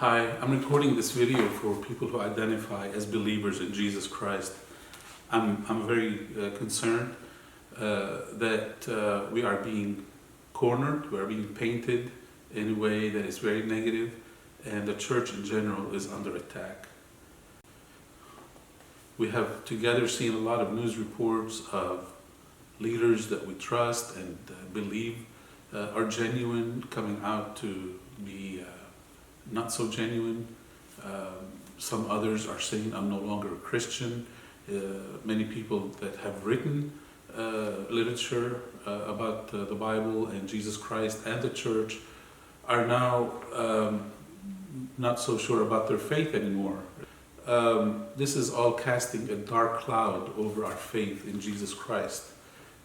Hi, I'm recording this video for people who identify as believers in Jesus Christ. I'm very concerned that we are being cornered, we are being painted in a way that is very negative, and the church in general is under attack. We have together seen a lot of news reports of leaders that we trust and believe are genuine coming out to be not so genuine. Some others are saying I'm no longer a Christian. Many people that have written literature about the Bible and Jesus Christ and the church are now not so sure about their faith anymore. This is all casting a dark cloud over our faith in Jesus Christ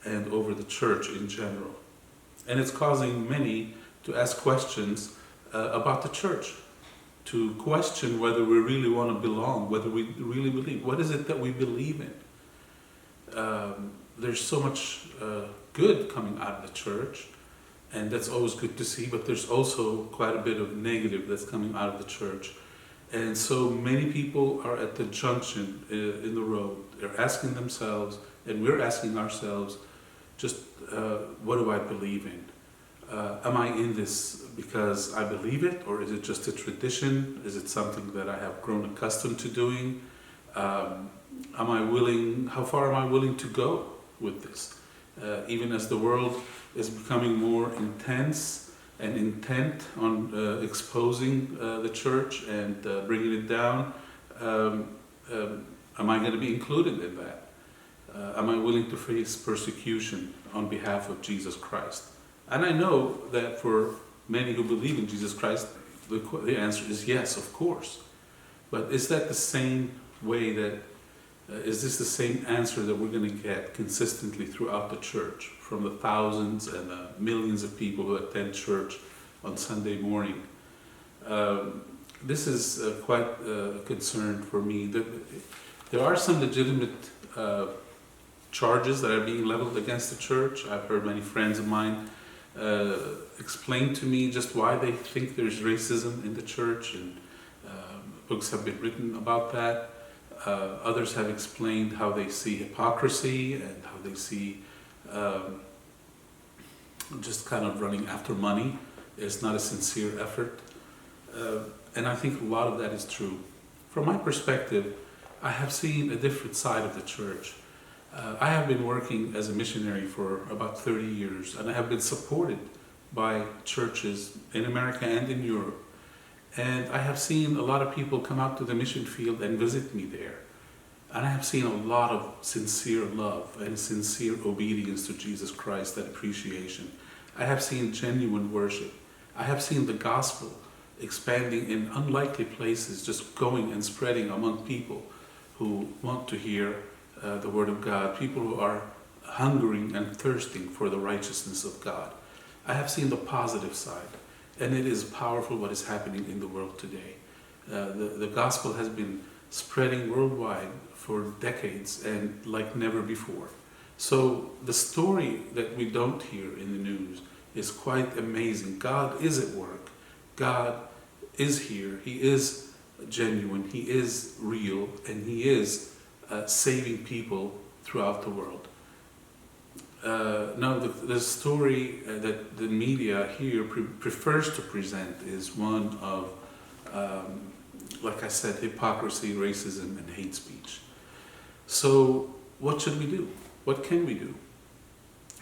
and over the church in general. And it's causing many to ask questions about the church, to question whether we really want to belong, whether we really believe. What is it that we believe in? There's so much good coming out of the church, and that's always good to see, but there's also quite a bit of negative that's coming out of the church. And so many people are at the junction in the road. They're asking themselves, and we're asking ourselves, just what do I believe in? Am I in this because I believe it, or is it just a tradition? Is it something that I have grown accustomed to doing? How far am I willing to go with this? Even as the world is becoming more intense and intent on exposing the church and bringing it down, am I going to be included in that? Am I willing to face persecution on behalf of Jesus Christ? And I know that for many who believe in Jesus Christ, the answer is yes, of course. But is that the same way that, is this the same answer that we're going to get consistently throughout the church from the thousands and the millions of people who attend church on Sunday morning? This is quite a concern for me. There are some legitimate charges that are being leveled against the church. I've heard many friends of mine explain to me just why they think there's racism in the church, and books have been written about that. Others have explained how they see hypocrisy and how they see just kind of running after money. It's not a sincere effort. And I think a lot of that is true. From my perspective, I have seen a different side of the church. I have been working as a missionary for about 30 years, and I have been supported by churches in America and in Europe. And I have seen a lot of people come out to the mission field and visit me there. And I have seen a lot of sincere love and sincere obedience to Jesus Christ and appreciation. I have seen genuine worship. I have seen the gospel expanding in unlikely places, just going and spreading among people who want to hear the Word of God, people who are hungering and thirsting for the righteousness of God. I have seen the positive side, and it is powerful what is happening in the world today. The gospel has been spreading worldwide for decades and like never before. So the story that we don't hear in the news is quite amazing. God is at work. God is here. He is genuine. He is real, and He is saving people throughout the world. Now, the story that the media here prefers to present is one of, like I said, hypocrisy, racism, and hate speech. So, what should we do? What can we do?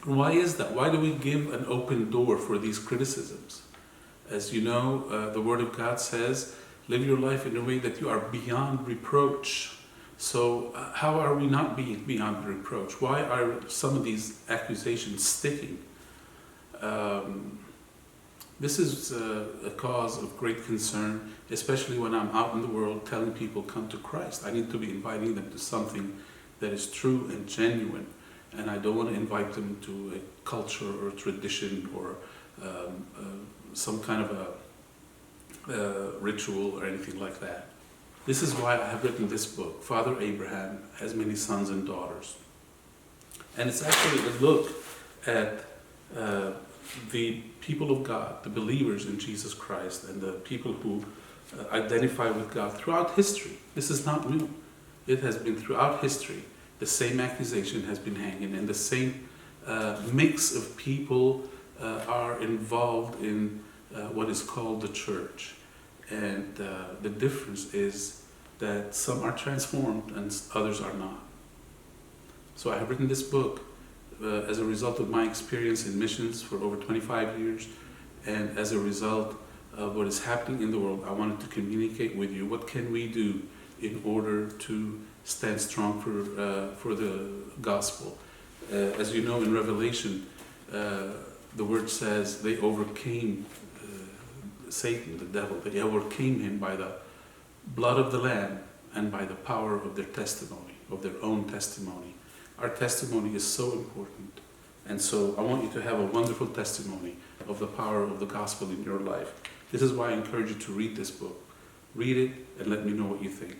Why is that? Why do we give an open door for these criticisms? As you know, the Word of God says, live your life in a way that you are beyond reproach. So how are we not being beyond reproach? Why are some of these accusations sticking? This is a cause of great concern, especially when I'm out in the world telling people come to Christ. I need to be inviting them to something that is true and genuine, and I don't want to invite them to a culture or a tradition or some kind of a ritual or anything like that. This is why I have written this book, Father Abraham Has Many Sons and Daughters. And it's actually a look at the people of God, the believers in Jesus Christ, and the people who identify with God throughout history. This is not new. It has been throughout history. The same accusation has been hanging, and the same mix of people are involved in what is called the church. And the difference is that some are transformed and others are not. So I have written this book as a result of my experience in missions for over 25 years, and as a result of what is happening in the world. I wanted to communicate with you what can we do in order to stand strong for the gospel. As you know, in Revelation, the word says they overcame Satan, the devil. They overcame him by the blood of the Lamb and by the power of their testimony, of their own testimony. Our testimony is so important. And so I want you to have a wonderful testimony of the power of the gospel in your life. This is why I encourage you to read this book. Read it and let me know what you think.